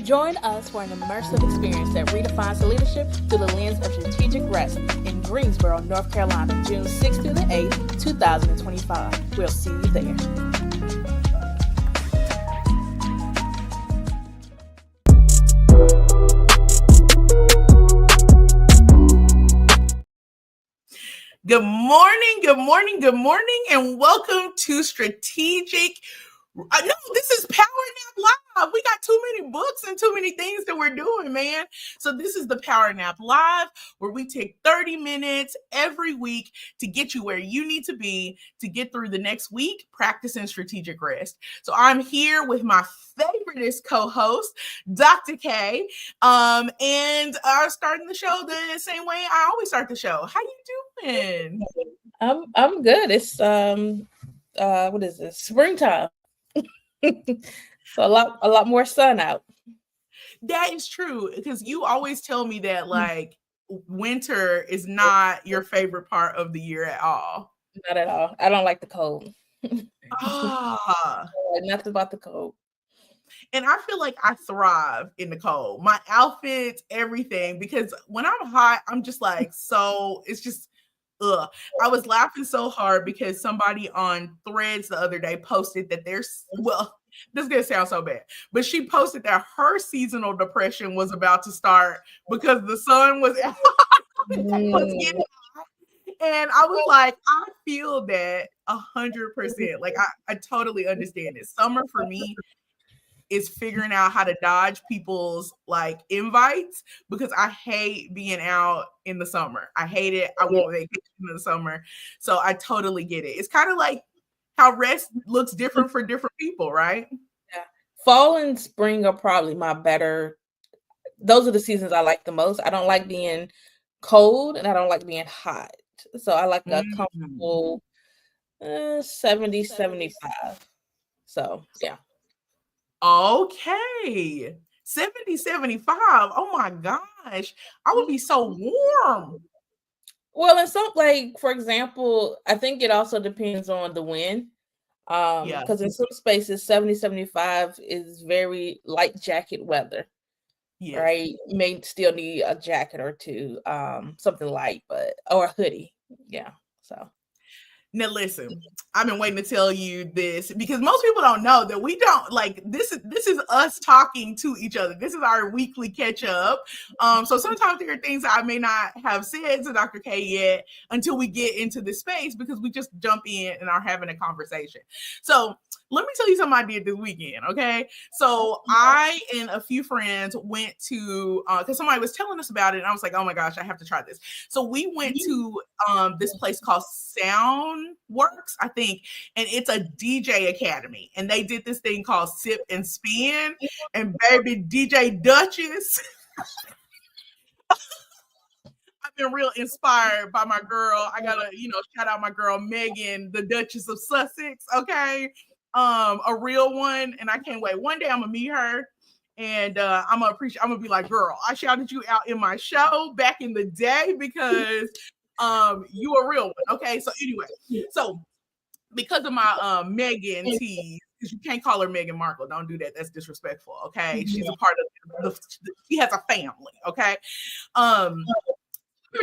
Join us for an immersive experience that redefines leadership through the lens of strategic rest in Greensboro, North Carolina, June 6th through the 8th, 2025. We'll see you there. Good morning, good morning, good morning, and welcome to Strategic. No, this is Power Nap Live. We got too many books and too many things that we're doing, man. So this is the Power Nap Live, where we take 30 minutes every week to get you where you need to be to get through the next week practicing strategic rest. So I'm here with my favoriteest co-host, Dr. K, and I'm starting the show the same way I always start the show. How you doing? I'm good. It's what is this? Springtime. So a lot more sun out. That is true, because you always tell me that like winter is not your favorite part of the year at all. Not at all. I don't like the cold. Ah, Nothing about the cold. and I feel like I thrive in the cold. My outfits, everything, because when I'm hot, I'm just like, so it's just ugh. I was laughing so hard because somebody on Threads the other day posted that there's, well, this is gonna sound so bad, but she posted that her seasonal depression was about to start because the sun was, was getting hot. And I was like, I feel that 100%. Like I totally understand it. Summer for me is figuring out how to dodge people's like invites, because I hate being out in the summer. I hate it. I want vacation in the summer. So I totally get it. It's kind of like how rest looks different for different people, right? Yeah. Fall and spring are probably my better. Those are the seasons I like the most. I don't like being cold and I don't like being hot. So I like a comfortable 70, 75. So yeah. Okay. 70, 75. Oh my gosh. I would be so warm. Well, in some, like, for example, I think it also depends on the wind. Yeah. Because in some spaces, 70, 75 is very light jacket weather. Yes. Right? You may still need a jacket or two, something light, or a hoodie. Yeah. So Now listen, I've been waiting to tell you this because most people don't know that we don't like this is us talking to each other. This is our weekly catch up. So sometimes there are things I may not have said to Dr. K yet until we get into this space, because we just jump in and are having a conversation. So let me tell you something I did this weekend, okay? So I and a few friends went to, because somebody was telling us about it, and I was like, oh my gosh, I have to try this. So we went to this place called Soundworks, I think, and it's a DJ academy. And they did this thing called Sip and Spin, and baby DJ Duchess. I've been real inspired by my girl. I gotta, shout out my girl Megan, the Duchess of Sussex, okay? A real one, and I can't wait. One day I'm gonna meet her, and I'm gonna be like, girl, I shouted you out in my show back in the day because you a real one. Okay, so anyway, so because of my Megan tease, because you can't call her Meghan Markle, don't do that, that's disrespectful. Okay, she's a part of she has a family. Okay,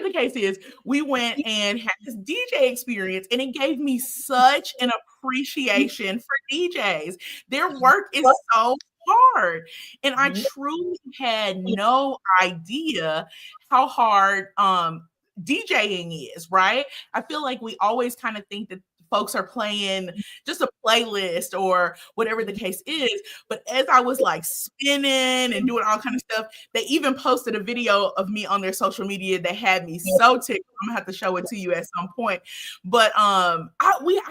the case is, we went and had this DJ experience, and it gave me such an appreciation for DJs. Their work is so hard, and I truly had no idea how hard DJing is, right? I feel like we always kind of think that folks are playing just a playlist or whatever the case is. But as I was like spinning and doing all kind of stuff, they even posted a video of me on their social media that had me so tickled. I'm gonna have to show it to you at some point. But I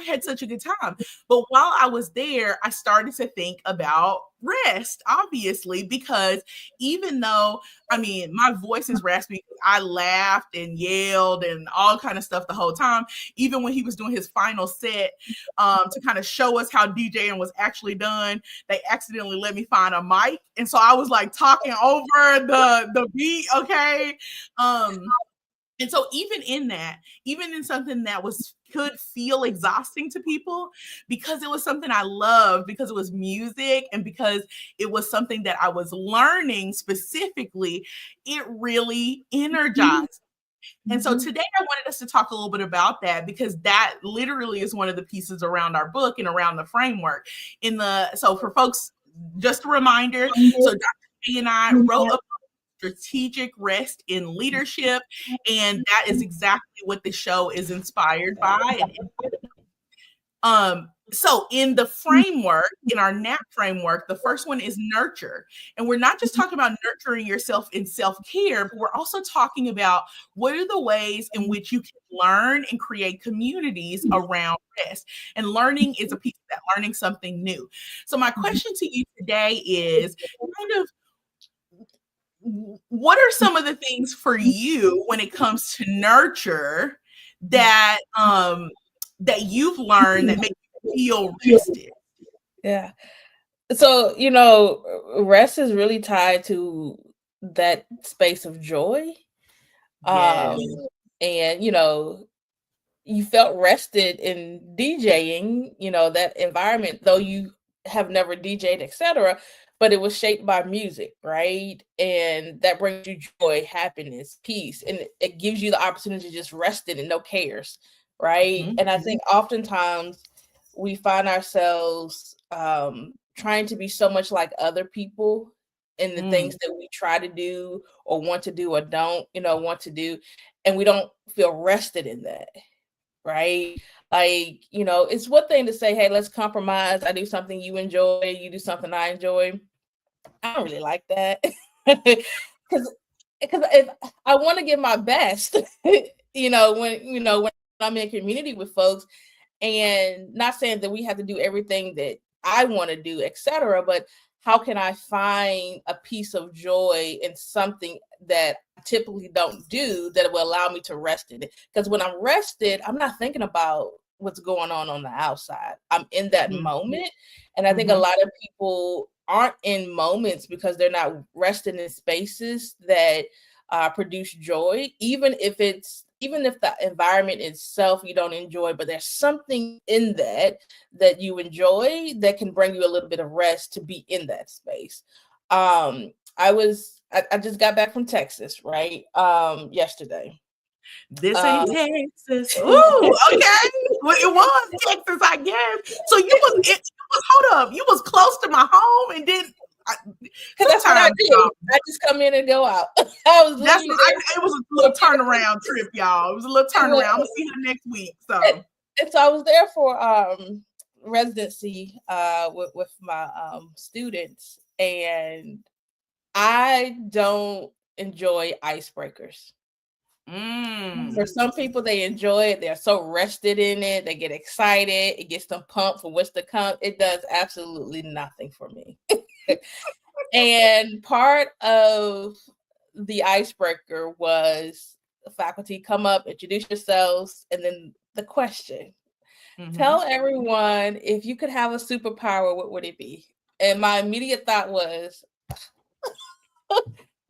had such a good time. But while I was there, I started to think about rest, obviously, because even though, I mean, my voice is raspy, I laughed and yelled and all kind of stuff the whole time. Even when he was doing his final set, to kind of show us how DJing was actually done, they accidentally let me find a mic, and so I was like talking over the beat. Okay, And so even in that, even in something that could feel exhausting to people, because it was something I loved, because it was music, and because it was something that I was learning specifically, it really energized. And so today I wanted us to talk a little bit about that, because that literally is one of the pieces around our book and around the framework. So for folks, just a reminder, so Dr. K and I wrote a strategic rest in leadership, and that is exactly what the show is inspired by. So in the framework, in our NAP framework, the first one is nurture. And we're not just talking about nurturing yourself in self-care, but we're also talking about what are the ways in which you can learn and create communities around rest. And learning is a piece of that, learning something new. So my question to you today is kind of, what are some of the things for you when it comes to nurture that that you've learned that make you feel rested? Yeah. So, rest is really tied to that space of joy. Yes. Um, and you felt rested in DJing, that environment, though you have never DJ'd, etc. But it was shaped by music, right? And that brings you joy, happiness, peace, and it gives you the opportunity to just rest in it, no cares, right? Mhm. And I think oftentimes we find ourselves trying to be so much like other people in the things that we try to do or want to do or don't, want to do, and we don't feel rested in that, right? Like, it's one thing to say, hey, let's compromise. I do something you enjoy, you do something I enjoy. I don't really like that. Because if I want to give my best, when I'm in community with folks, and not saying that we have to do everything that I want to do, etc., but how can I find a piece of joy in something that I typically don't do that will allow me to rest in it? Because when I'm rested, I'm not thinking about what's going on the outside. I'm in that moment. And I think a lot of people aren't in moments because they're not resting in spaces that produce joy, even if the environment itself you don't enjoy, but there's something in that you enjoy that can bring you a little bit of rest to be in that space. I just got back from Texas, right? Yesterday. This ain't Texas. Ooh, okay. Well, it was Texas, I guess. So hold up. You was close to my home, and then Because that's what I do. I just come in and go out. I was literally it was a little turnaround trip, y'all. It was a little turnaround. I'm gonna see her next week. So and so I was there for residency with my students, and I don't enjoy icebreakers. For some people, they enjoy it. They're so rested in it. They get excited. It gets them pumped for what's to come. It does absolutely nothing for me. And part of the icebreaker was the faculty come up, introduce yourselves, and then the question. Tell everyone, if you could have a superpower, what would it be? And my immediate thought was,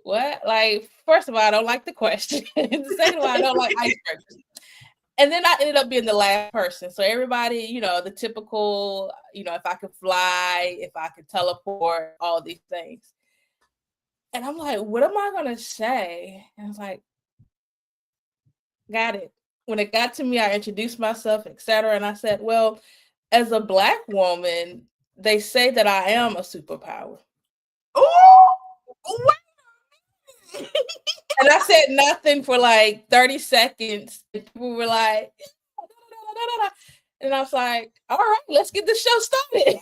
what? Like, first of all, I don't like the question. Second of all, I don't like icebreakers. And then I ended up being the last person. So everybody, the typical, if I could fly, if I could teleport, all these things. And I'm like, what am I going to say? And I was like, got it. When it got to me, I introduced myself, etc. And I said, well, as a Black woman, they say that I am a superpower. oh, and I said nothing for like 30 seconds. And people were like, and I was like, all right, let's get the show started.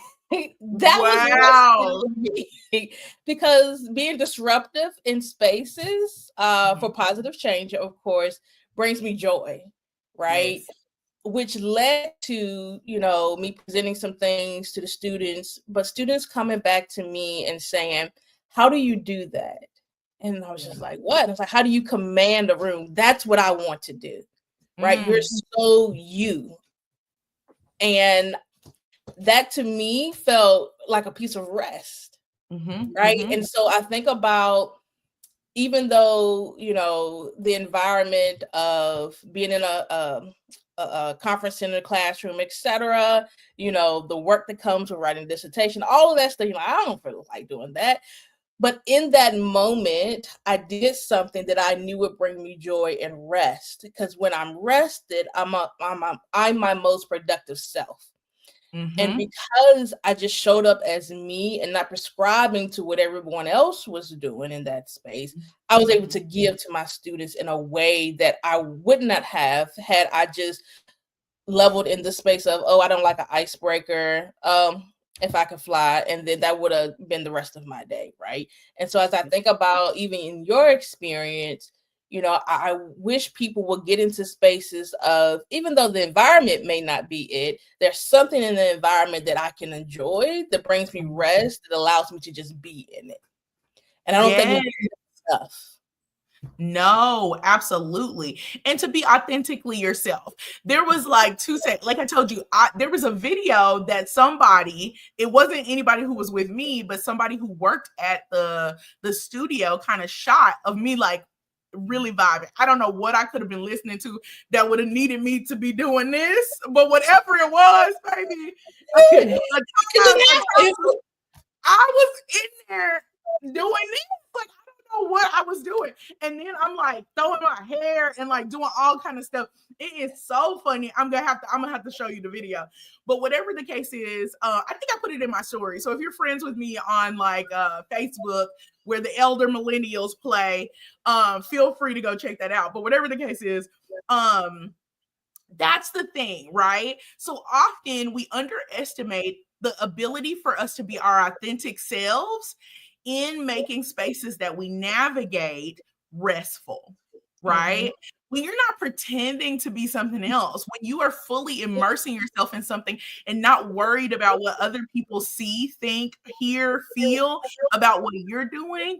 That was me. Because being disruptive in spaces for positive change, of course, brings me joy, right? Yes. Which led to, me presenting some things to the students, but students coming back to me and saying, how do you do that? And I was just like, what? And I was like, how do you command a room? That's what I want to do, right? You're so you. And that to me felt like a piece of rest, right? And so I think about even though, the environment of being in a conference center, classroom, etc., the work that comes with writing a dissertation, all of that stuff, I don't feel like doing that. But in that moment, I did something that I knew would bring me joy and rest. Because when I'm rested, I'm my most productive self. And Mm-hmm. because I just showed up as me and not prescribing to what everyone else was doing in that space, I was able Mm-hmm. to give to my students in a way that I would not have had I just leveled in the space of, oh, I don't like an icebreaker. If I could fly, and then that would have been the rest of my day, right? And so as I think about even in your experience, I wish people would get into spaces of, even though the environment may not be it, there's something in the environment that I can enjoy that brings me rest, that allows me to just be in it. And I don't think we Yeah. do that enough. No, absolutely. And to be authentically yourself. There was like like I told you, there was a video that somebody, it wasn't anybody who was with me, but somebody who worked at the studio kind of shot of me like really vibing. I don't know what I could have been listening to that would have needed me to be doing this, but whatever it was, baby. I was in there doing this. Like, I don't know what I was doing. And then I'm like throwing my hair and like doing all kind of stuff. It is so funny. I'm gonna have to show you the video. But whatever the case is, I think I put it in my story. So if you're friends with me on like Facebook, where the elder millennials play, feel free to go check that out. But whatever the case is, that's the thing, right? So often we underestimate the ability for us to be our authentic selves in making spaces that we navigate restful, Mm-hmm. right? When you're not pretending to be something else, when you are fully immersing yourself in something and not worried about what other people see, think, hear, feel about what you're doing,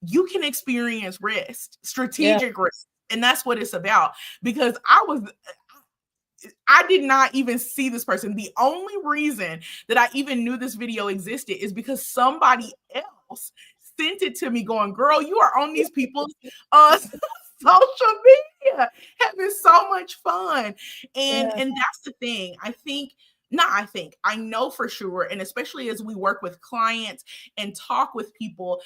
you can experience rest, Yeah. strategic rest. And that's what it's about. Because I did not even see this person. The only reason that I even knew this video existed is because somebody else sent it to me going, girl, you are on these people's social media having so much fun. and Yeah. and that's the thing. I know for sure, and especially as we work with clients and talk with people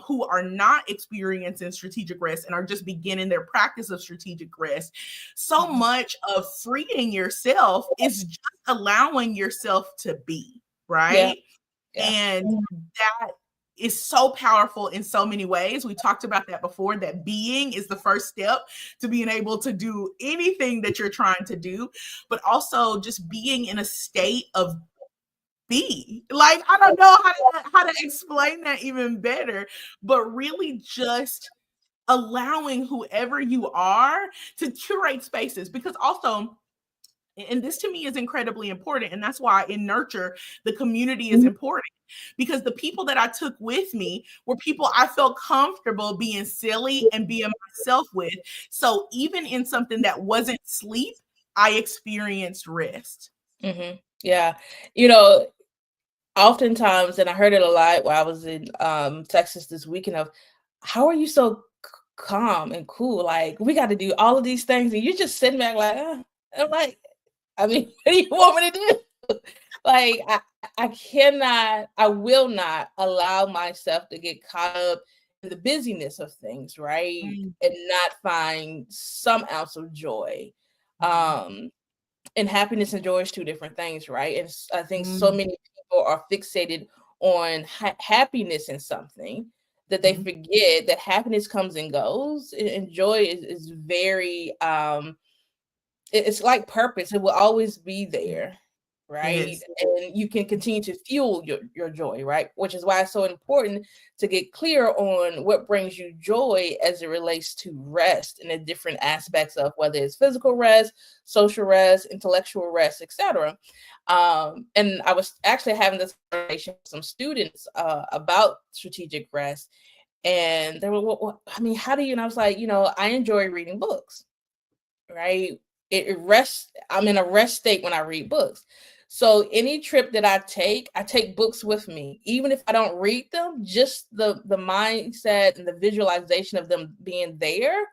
who are not experiencing strategic rest and are just beginning their practice of strategic rest, so Mhm. much of freeing yourself is just allowing yourself to be, Yeah. right? Yeah. And that is so powerful in so many ways. We talked about that before, that being is the first step to being able to do anything that you're trying to do, but also just being in a state of be. Like, I don't know how to explain that even better, but really just allowing whoever you are to curate spaces. Because also, and this to me is incredibly important, and that's why in nurture the community is important, because the people that I took with me were people I felt comfortable being silly and being myself with. So even in something that wasn't sleep, I experienced rest. Mm-hmm. Yeah. You know, oftentimes, and I heard it a lot while I was in Texas this weekend, of how are you so calm and cool? Like, we got to do all of these things, and you're just sitting back like, I'm like, I mean, what do you want me to do? Like, I will not allow myself to get caught up in the busyness of things, right? Mm, And not find some ounce of joy. mm, Um, and happiness and joy is two different things, right? And I think so mm, many people are fixated on happiness in something that they mm, forget that happiness comes and goes, and joy is very it's like purpose. It will always be there, right? yes. And you can continue to fuel your joy, right? Which is why it's so important to get clear on what brings you joy as it relates to rest in the different aspects of whether it's physical rest, social rest, intellectual rest, etc. And I was actually having this conversation with some students about strategic rest, and they were, well, I mean, how do you? And I was like, I enjoy reading books, right? It rests. I'm in a rest state when I read books. So any trip that I take books with me, even if I don't read them. Just the mindset and the visualization of them being there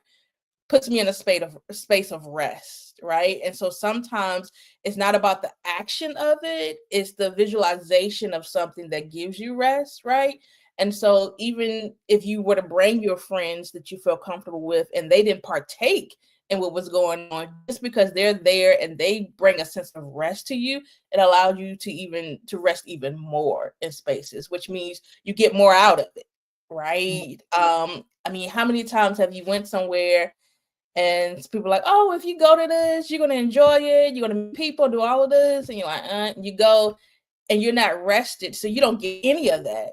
puts me in a space of rest, right? And so sometimes it's not about the action of it, it's the visualization of something that gives you rest, right? And so even if you were to bring your friends that you feel comfortable with and they didn't partake in what was going on, just because they're there and they bring a sense of rest to you, it allows you to rest even more in spaces, which means you get more out of it, right? I mean, how many times have you went somewhere and people are like, oh, if you go to this, you're gonna enjoy it, you're gonna meet people, do all of this, and you're like, you go and you're not rested, so you don't get any of that.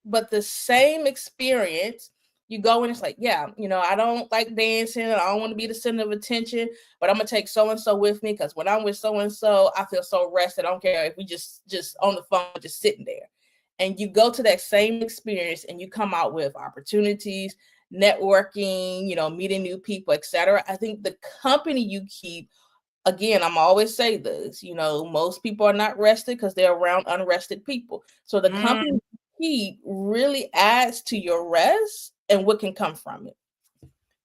But the same experience, you go and it's like, yeah, I don't like dancing, I don't want to be the center of attention, but I'm gonna take so and so with me because when I'm with so and so, I feel so rested. I don't care if we just on the phone, just sitting there. And you go to that same experience and you come out with opportunities, networking, meeting new people, etc. I think the company you keep, again, I'm always say this, most people are not rested because they're around unrested people. So the company you keep really adds to your rest and what can come from it.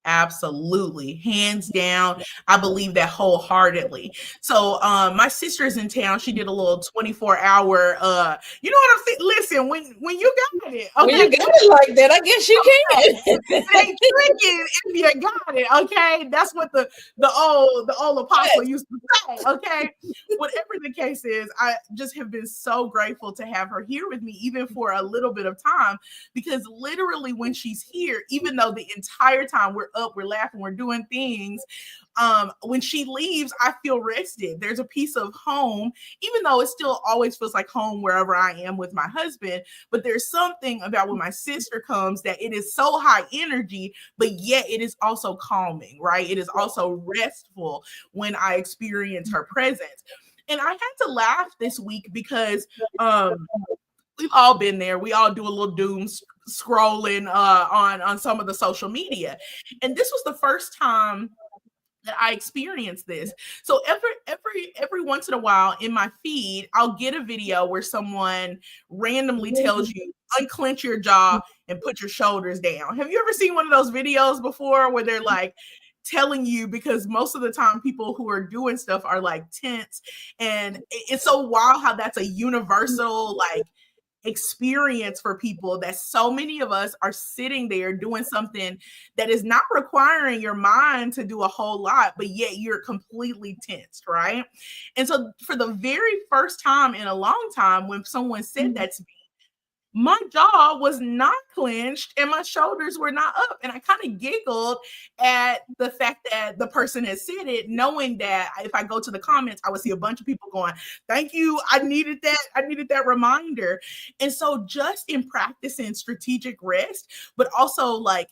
Absolutely. Hands down. I believe that wholeheartedly. So my sister's in town. She did a little 24-hour you know what I'm saying? Listen, when you got it, When you okay. got it like that, I guess you can. It ain't tricking if you got it, okay? That's what the old apostle used to say, okay? Whatever the case is, I just have been so grateful to have her here with me, even for a little bit of time, because literally when she's here, even though the entire time we're up, we're laughing, we're doing things, when she leaves, I feel rested. There's a piece of home, even though it still always feels like home wherever I am with my husband. But there's something about when my sister comes that it is so high energy, but yet it is also calming, right? It is also restful when I experience her presence. And I had to laugh this week because we've all been there. We all do a little doom scrolling on some of the social media. And this was the first time that I experienced this. So every once in a while in my feed, I'll get a video where someone randomly tells you unclench your jaw and put your shoulders down. Have you ever seen one of those videos before where they're like telling you, because most of the time people who are doing stuff are like tense, and it's so wild how that's a universal like experience for people, that so many of us are sitting there doing something that is not requiring your mind to do a whole lot, but yet you're completely tensed, right? And so for the very first time in a long time, when someone said that to me, my jaw was not clenched and my shoulders were not up. And I kind of giggled at the fact that the person had said it, knowing that if I go to the comments, I would see a bunch of people going, thank you. I needed that. I needed that reminder. And so just in practicing strategic rest, but also like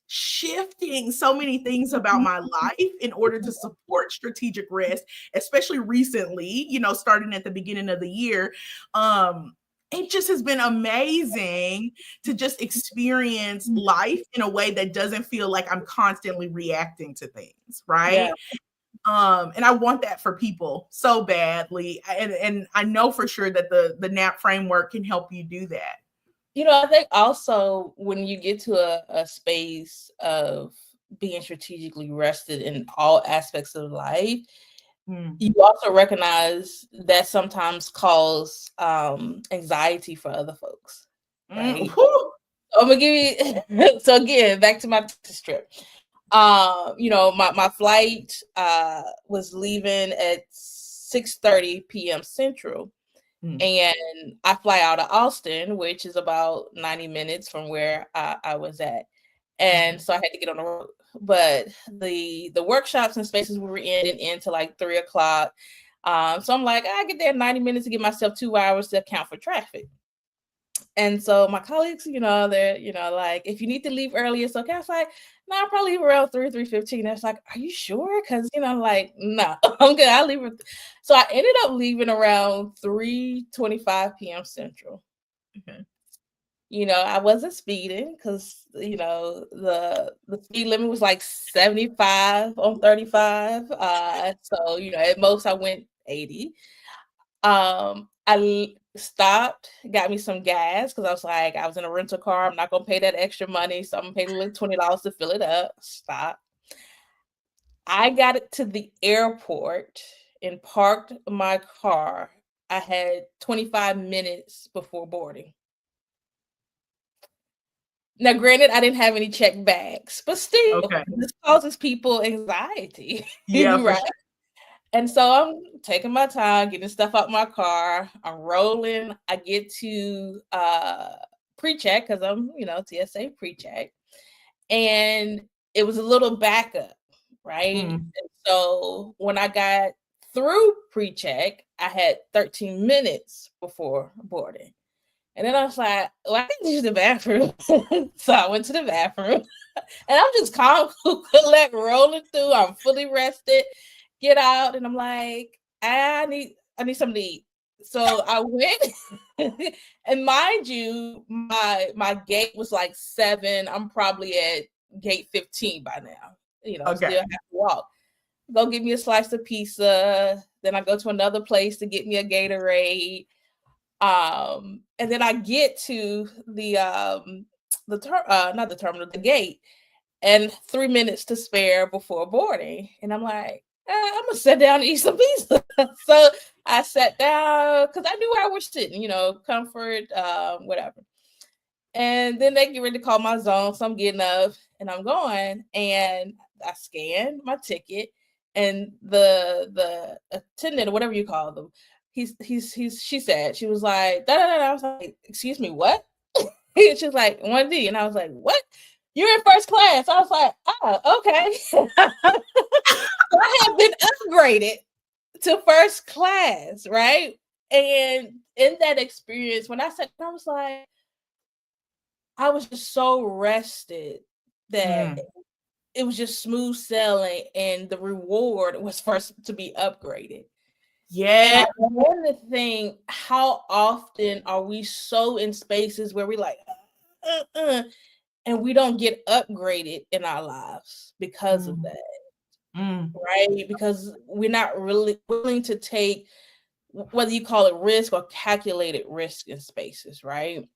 shifting so many things about my life in order to support strategic rest, especially recently, starting at the beginning of the year, it just has been amazing to just experience life in a way that doesn't feel like I'm constantly reacting to things, Yeah. right? And I want that for people so badly. And I know for sure that the NAP framework can help you do that. I think also when you get to a space of being strategically rested in all aspects of life, you also recognize that sometimes cause anxiety for other folks, right? I'm gonna give you so again, back to my Texas trip. My flight was leaving at 6:30 p.m. Central. And I fly out of Austin, which is about 90 minutes from where I was at. And so I had to get on the road. But the workshops and spaces we were in didn't end till like 3 o'clock. So I'm like, I get there in 90 minutes to give myself 2 hours to account for traffic. And so my colleagues, they're, like, if you need to leave early, it's okay. I was like, no, I'll probably leave around 3:15. I was like, are you sure? Because, I'm like, no, I'm good. I'll leave. So I ended up leaving around 3:25 p.m. Central. Okay. I wasn't speeding because, the speed limit was like 75 on 35. So, at most I went 80. Stopped, got me some gas because I was like, I was in a rental car. I'm not gonna pay that extra money, so I'm gonna pay a little $20 to fill it up. Stop. I got it to the airport and parked my car. I had 25 minutes before boarding. Now, granted, I didn't have any checked bags, but still, Okay. this causes people anxiety, Yeah, for right? sure. And so I'm taking my time, getting stuff out my car. I'm rolling. I get to pre-check because I'm, TSA pre-check. And it was a little backup, right? Mm. And so when I got through pre-check, I had 13 minutes before boarding. And then I was like, well, I can use the bathroom. So I went to the bathroom. And I'm just calm, cool, collect, rolling through. I'm fully rested. Get out, and I'm like, I need something to eat. So I went, and mind you, my gate was like 7. I'm probably at gate 15 by now. Okay. Still have to walk. Go get me a slice of pizza. Then I go to another place to get me a Gatorade. And then I get to not the terminal, the gate, and 3 minutes to spare before boarding. And I'm like, I'm gonna sit down and eat some pizza. So I sat down because I knew where I was sitting, comfort, whatever. And then they get ready to call my zone. So I'm getting up and I'm going, and I scanned my ticket, and the attendant or whatever you call them, she said, she was like, da da da. I was like, excuse me, what? She was like, 1D, and I was like, what? You're in first class. I was like, oh, okay. So I have been upgraded to first class, right? And in that experience, when I said, I was like, I was just so rested that Mm. it was just smooth sailing, and the reward was first to be upgraded. And Yeah. I began to think, how often are we so in spaces where we like, and we don't get upgraded in our lives because of Mm. that, Mm. right? Because we're not really willing to take, whether you call it risk or calculated risk in spaces, right?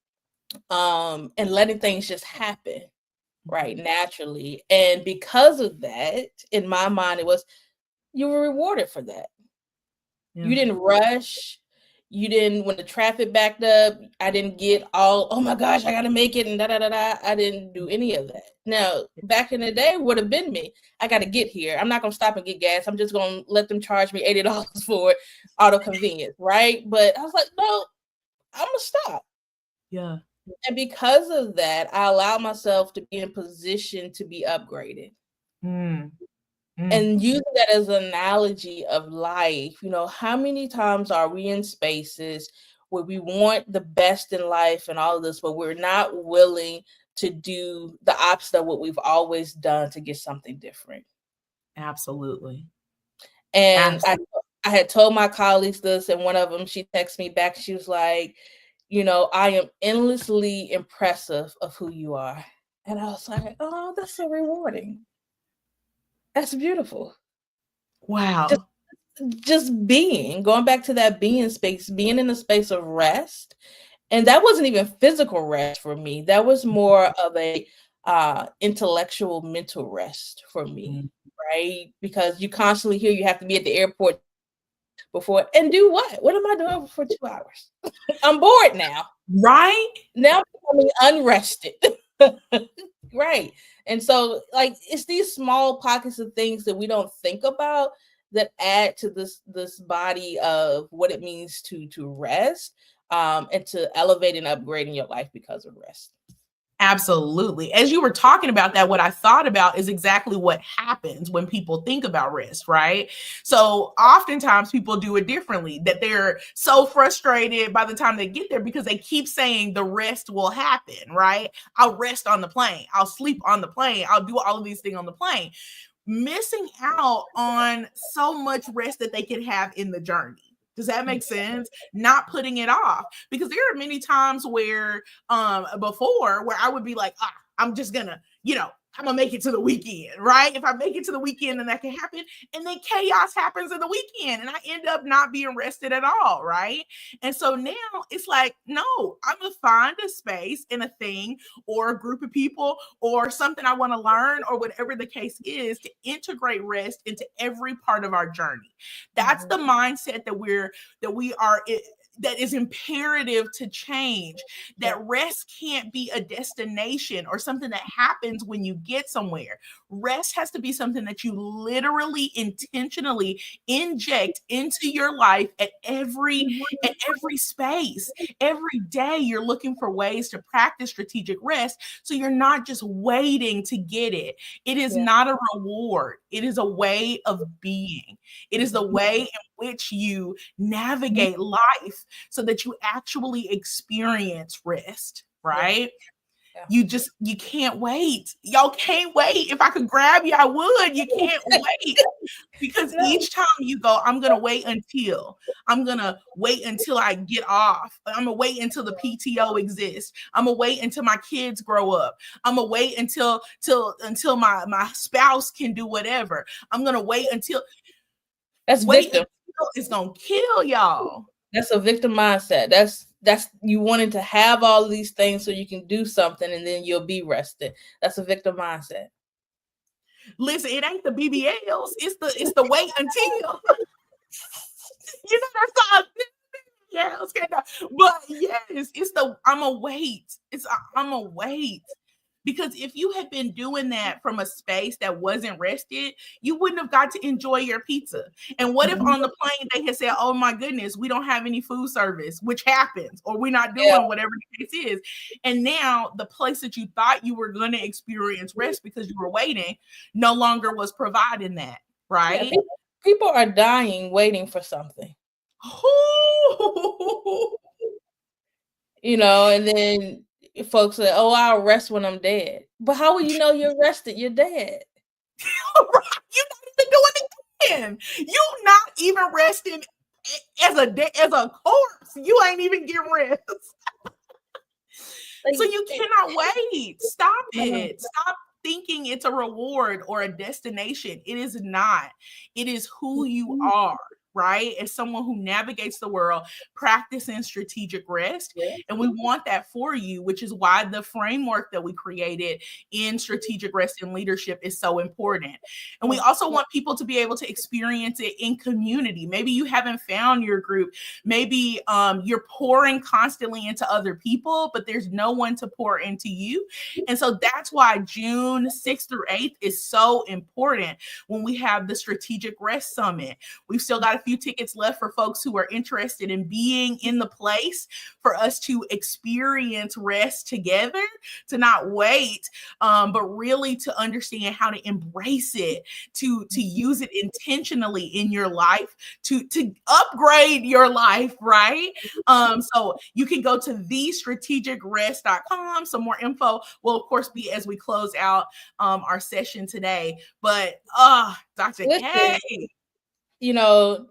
And letting things just happen, right, naturally. And because of that, in my mind, it was, you were rewarded for that. Yeah. You didn't rush. You didn't, when the traffic backed up, I didn't get all, oh my gosh, I gotta make it and da da da da. I didn't do any of that. Now, back in the day would have been me. I gotta get here. I'm not gonna stop and get gas. I'm just gonna let them charge me $80 for it, auto convenience, right? But I was like, no, I'm gonna stop. Yeah. And because of that, I allow myself to be in position to be upgraded. Mm. Mm. And using that as an analogy of life, how many times are we in spaces where we want the best in life and all of this, but we're not willing to do the opposite of what we've always done to get something different? Absolutely. And Absolutely. I had told my colleagues this, and one of them, she texted me back. She was like, I am endlessly impressive of who you are. And I was like, oh, that's so rewarding. That's beautiful. Wow. Just going back to that being space, being in a space of rest. And that wasn't even physical rest for me. That was more of a intellectual, mental rest for me, Mm. right? Because you constantly hear you have to be at the airport before, and do what? What am I doing for 2 hours? I'm bored now. Right? Now I'm becoming unrested. Right. And so, like, it's these small pockets of things that we don't think about that add to this body of what it means to rest, and to elevate and upgrade in your life because of rest. Absolutely. As you were talking about that, what I thought about is exactly what happens when people think about rest, right? So oftentimes people do it differently, that they're so frustrated by the time they get there because they keep saying the rest will happen, right? I'll rest on the plane. I'll sleep on the plane. I'll do all of these things on the plane, missing out on so much rest that they can have in the journey. Does that make sense? Not putting it off, because there are many times where before where I would be like, I'm just gonna, I'm gonna make it to the weekend, right? If I make it to the weekend, then that can happen. And then chaos happens in the weekend and I end up not being rested at all, right? And so now it's like, no, I'm gonna find a space and a thing or a group of people or something I want to learn or whatever the case is to integrate rest into every part of our journey. That's the mindset that we are that is imperative to change. That rest can't be a destination or something that happens when you get somewhere. Rest has to be something that you literally intentionally inject into your life at every space. Every day you're looking for ways to practice strategic rest, so you're not just waiting to get it. It is not a reward. It is a way of being. It is the way in which you navigate life so that you actually experience rest, right? You can't wait. Y'all can't wait. If I could grab you, I would. You can't wait. Because each time you go, I'm going to wait until I get off. I'm going to wait until the PTO exists. I'm going to wait until my kids grow up. I'm going to wait until my spouse can do whatever. I'm going to wait until it's going to kill y'all. That's a victim mindset. That's you wanting to have all of these things so you can do something and then you'll be rested. That's a victim mindset. Listen, it ain't the BBLs. It's the wait until. That's all. Yeah, but yes, it's the I'm a wait. I'm a wait. Because if you had been doing that from a space that wasn't rested, you wouldn't have got to enjoy your pizza. And what if on the plane they had said, oh my goodness, we don't have any food service, which happens, or we're not doing whatever the case is. And now the place that you thought you were going to experience rest because you were waiting no longer was providing that, right? Yeah, people are dying waiting for something. And then folks say, oh, I'll rest when I'm dead. But how will you know you're rested? You're dead. You're not even doing it again. You're not even resting as a corpse. You ain't even getting rest. So you cannot wait. Stop it. Stop thinking it's a reward or a destination. It is not. It is who you are, right? As someone who navigates the world, practicing strategic rest. And we want that for you, which is why the framework that we created in strategic rest and leadership is so important. And we also want people to be able to experience it in community. Maybe you haven't found your group. Maybe you're pouring constantly into other people, but there's no one to pour into you. And so that's why June 6th through 8th is so important when we have the Strategic Rest Summit. We've still got a few tickets left for folks who are interested in being in the place for us to experience rest together, to not wait, but really to understand how to embrace it, to use it intentionally in your life, to upgrade your life, right? So you can go to thestrategicrist.com. Some more info will, of course, be as we close out our session today. But Dr. K.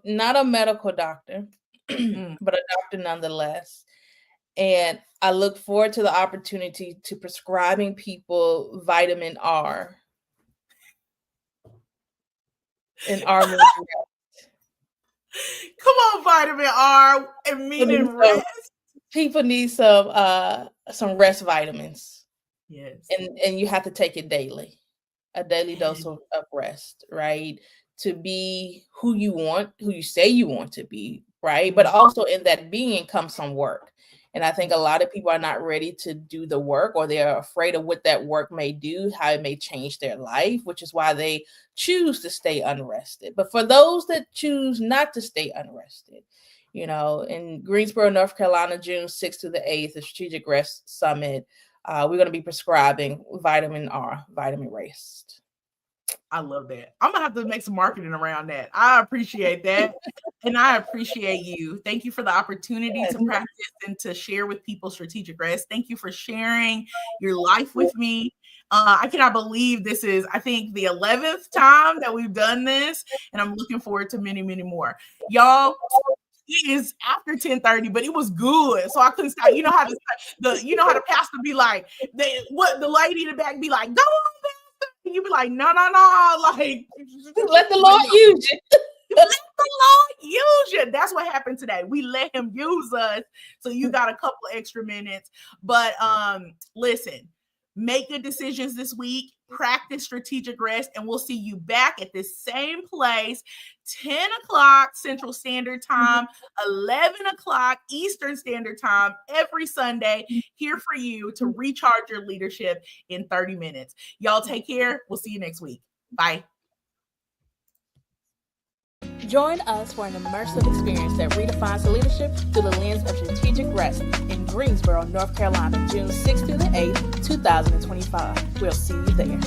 Not a medical doctor, but a doctor nonetheless. And I look forward to the opportunity to prescribing people vitamin R. And R means rest. Come on, vitamin R and meaning rest. People need some rest vitamins. Yes. And you have to take it daily. A daily dose of rest, right? To be who you say you want to be, right? But also in that being comes some work. And I think a lot of people are not ready to do the work, or they're afraid of what that work may do, how it may change their life, which is why they choose to stay unrested. But for those that choose not to stay unrested, in Greensboro, North Carolina, June 6th to the 8th, the Strategic Rest Summit, we're going to be prescribing vitamin R, vitamin rest. I love that. I'm gonna have to make some marketing around that. I appreciate that. And I appreciate you. Thank you for the opportunity to practice and to share with people strategic rest. Thank you for sharing your life with me. I cannot believe this is, I think, the 11th time that we've done this, and I'm looking forward to many, many more. Y'all, It is after 10:30, but it was good. So I couldn't stop. You know how the pastor be like, the lady in the back be like, go on, pastor. And you be like, no, like let the Lord use you. Let the Lord use you. That's what happened today. We let him use us. So you got a couple extra minutes. But listen, make good decisions this week. Practice strategic rest, and we'll see you back at this same place, 10 o'clock Central Standard Time, 11 o'clock Eastern Standard Time, every Sunday, here for you to recharge your leadership in 30 minutes. Y'all take care. We'll see you next week. Bye. Join us for an immersive experience that redefines leadership through the lens of strategic rest in Greensboro, North Carolina, June 6th through the 8th, 2025. We'll see you there.